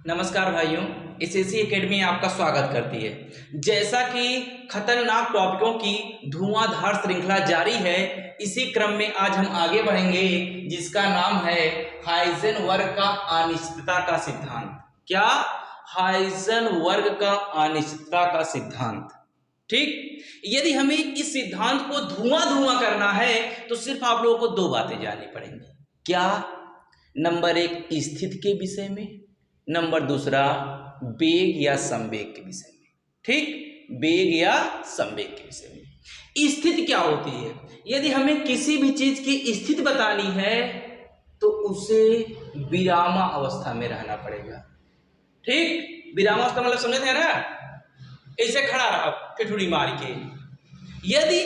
नमस्कार भाइयों, SSC academy आपका स्वागत करती है। जैसा कि खतरनाक टॉपिकों की धुआंधार श्रृंखला जारी है, इसी क्रम में आज हम आगे बढ़ेंगे जिसका नाम है हाइजेनबर्ग का अनिश्चितता का सिद्धांत। क्या? हाइजेनबर्ग का अनिश्चितता का सिद्धांत। ठीक, यदि हमें इस सिद्धांत को धुआं करना है तो सिर्फ आप लोगों को दो बातें जाननी पड़ेंगी। क्या? नंबर एक, स्थिति के विषय में, नंबर दूसरा वेग या संवेग के विषय में। ठीक, वेग या संवेग के विषय में। स्थिति क्या होती है? यदि हमें किसी भी चीज की स्थिति बतानी है तो उसे विरामावस्था में रहना पड़ेगा। ठीक, विरामावस्था मतलब समझते हैं ना, ऐसे खड़ा रहा ठिठुरी मार के। यदि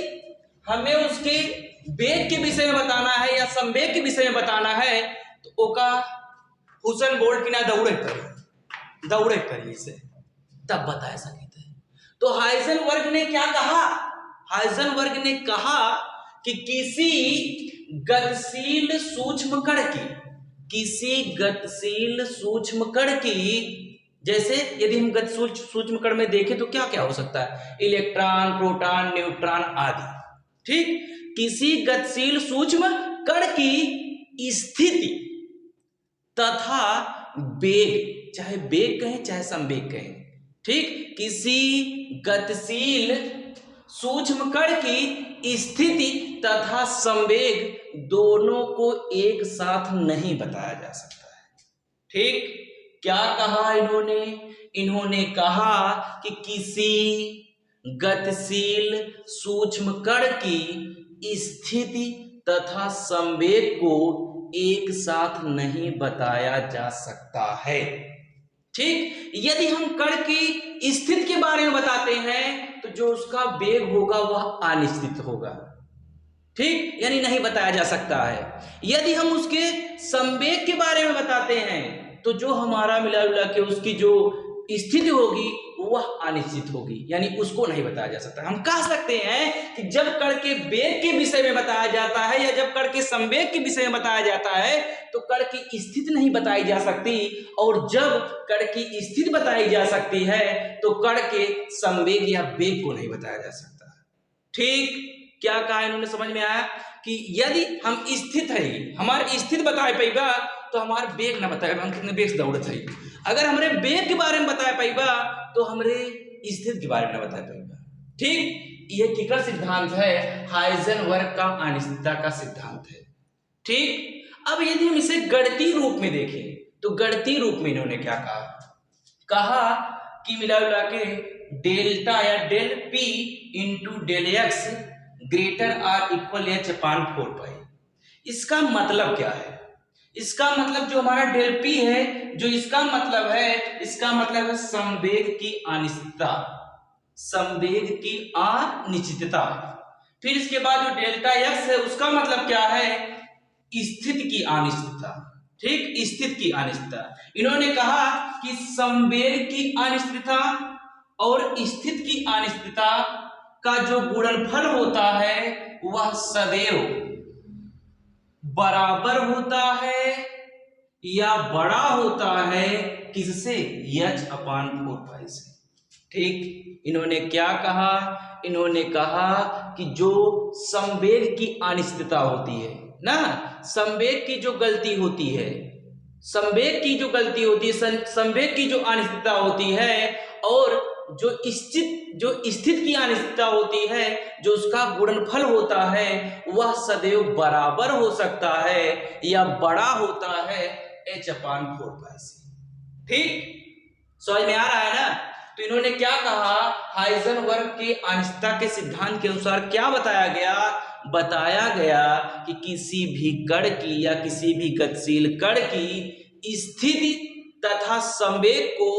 हमें उसके वेग के विषय में बताना है या संवेग के विषय में बताना है तो ओका हुसैन बोल्ट की ना दौड़े करिए इसे, तब बता सकते हैं। तो हाइजेनबर्ग ने क्या कहा? हाइजेनबर्ग ने कहा कि किसी गतिशील सूक्ष्म कण की जैसे यदि हम गतिशील सूक्ष्म कण में देखें तो क्या क्या हो सकता है? इलेक्ट्रॉन, प्रोटॉन, न्यूट्रॉन आदि। ठीक, किसी गतिशील सूक्ष्म कण की स्थिति तथा वेग, चाहे वेग कहें चाहे संवेग कहें, ठीक, किसी गतिशील सूक्ष्म कण की स्थिति तथा संवेग दोनों को एक साथ नहीं बताया जा सकता है। ठीक, क्या कहा इन्होंने? इन्होंने कहा कि किसी गतिशील सूक्ष्म कण की स्थिति तथा संवेग को एक साथ नहीं बताया जा सकता है। ठीक, यदि हम कण की स्थिति के बारे में बताते हैं तो जो उसका वेग होगा वह अनिश्चित होगा। ठीक, यानी नहीं बताया जा सकता है। यदि हम उसके संवेग के बारे में बताते हैं तो जो हमारा मिला जुला के उसकी जो स्थिति होगी वह अनिश्चित होगी, यानी उसको नहीं बताया जा सकता। हम कह सकते हैं कि जब कण के वेग के विषय में बताया जाता है या जब कण के संवेग के विषय में बताया जाता है तो कण की स्थिति नहीं बताई जा सकती, और जब कण की स्थिति बताई जा सकती है तो कण के संवेग या वेग को नहीं बताया जा सकता। ठीक, क्या कहा इन्होंने? समझ में आया कि यदि हम स्थित है, हमारी स्थिति बताए पैबा तो हमारे वेग ना बताए हम कितने वेग से दौड़त है। अगर हमरे वेग के बारे में बताए पैबा तो हमरे स्थिति के बारे में ना बताए पैबा। ठीक, ये किकर सिद्धांत है? हाइजेनबर्ग का अनिश्चितता का सिद्धांत है। ठीक, अब यदि हम इसे गणितीय रूप में देखें तो गणितीय रूप में इन्होंने क्या कहा कि मिला जुला के डेल्टा या del P into del X greater or equal H upon 4 pi. इसका मतलब क्या है? इसका मतलब जो हमारा डेल पी है, जो इसका मतलब है संवेग की अनिश्चितता, संवेग की अनिश्चितता। फिर इसके बाद जो डेल्टा एक्स है उसका मतलब क्या है? स्थिति की अनिश्चितता। ठीक, स्थिति की अनिश्चितता। इन्होंने कहा कि संवेग की अनिश्चितता और स्थिति की अनिश्चितता का जो गुणनफल होता है वह सदैव बराबर होता है या बड़ा होता है किससे? h अपान 4 पाई से। ठीक, इन्होंने क्या कहा? इन्होंने कहा कि जो संवेग की अनिश्चितता होती है ना, संवेग की जो गलती होती है, संवेग की जो अनिश्चितता होती है और जो स्थिति की अनिश्चितता होती है, जो उसका गुणनफल होता है वह सदैव बराबर हो सकता है या बड़ा होता है h अपान 4 पाई से। ठीक, समझ में आ रहा है ना? तो इन्होंने क्या कहा? हाइजेनबर्ग के अनिश्चितता के सिद्धांत के अनुसार क्या बताया गया? बताया गया कि किसी भी कण की या किसी भी गतिशील कण की स्थिति तथा संवेग को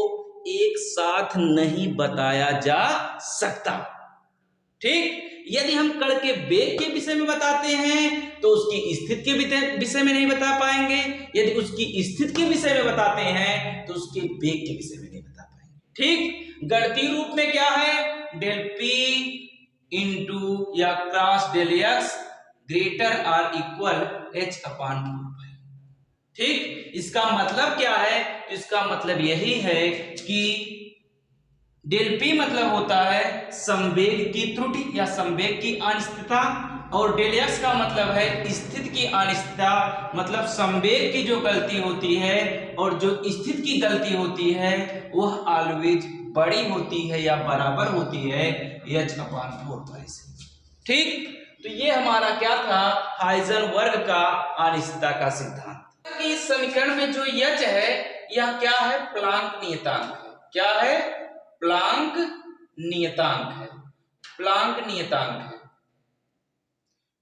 एक साथ नहीं बताया जा सकता। ठीक, यदि हम कण के वेग के विषय में बताते हैं तो उसकी स्थिति के विषय में नहीं बता पाएंगे, यदि उसकी स्थिति के विषय में बताते हैं तो उसके वेग के विषय में नहीं बता पाएंगे। ठीक, गणितीय रूप में क्या है? डेल पी इंटू या cross del X greater or equal h upon 4 pi. ठीक, इसका मतलब क्या है? इसका मतलब यही है कि डेल पी मतलब होता है संवेग की त्रुटि या संवेग की अनिश्चितता, और डेल एक्स का मतलब है स्थिति की अनिश्चितता, मतलब संवेग की जो गलती होती है और जो स्थिति की गलती होती है वह ऑलवेज बड़ी होती है या बराबर होती है h/4 से। ठीक, तो ये हमारा क्या था? हाइजेनबर्ग का अनिश्चितता का सिद्धांत। इस समीकरण में जो h है यह क्या है? प्लांक नियतांक है। क्या है? प्लांक नियतांक है। प्लांक नियतांक है।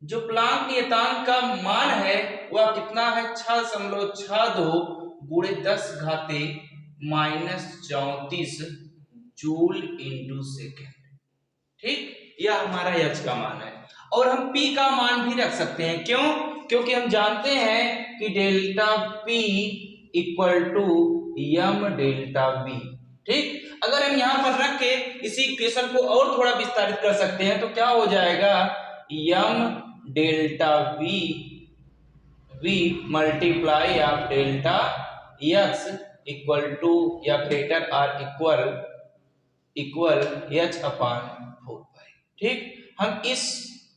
जो प्लांक नियतांक का मान है वह कितना है? 6.62 गुणे 10⁻−34 जूल इंटू सेकेंड। ठीक, यह हमारा h का मान है। और हम p का मान भी रख सकते हैं। क्यों? क्योंकि हम जानते हैं कि delta p equal to m delta v। ठीक, अगर हम यहां पर रख के इसी इक्वेशन को और थोड़ा विस्तारित कर सकते हैं तो क्या हो जाएगा? m delta v multiply of delta x equal to या ग्रेटर आर इक्वल h/4। ठीक, हम इस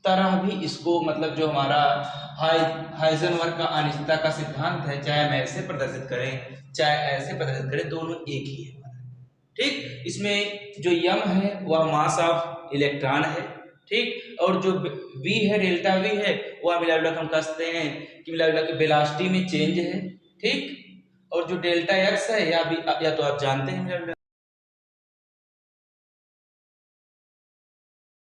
तरह भी इसको मतलब जो हमारा हाइजेनबर्ग का अनिश्चितता का सिद्धांत है, चाहे हम ऐसे प्रदर्शित करें चाहे ऐसे प्रदर्शित करें, दोनों एक ही है। ठीक, इसमें जो यम है वह मास ऑफ इलेक्ट्रॉन है। ठीक, और जो v है डेल्टा v है वह मिला हम कहते हैं कि मिला के वेलोसिटी में चेंज है। ठीक, और जो डेल्टा x है या तो आप जानते हैं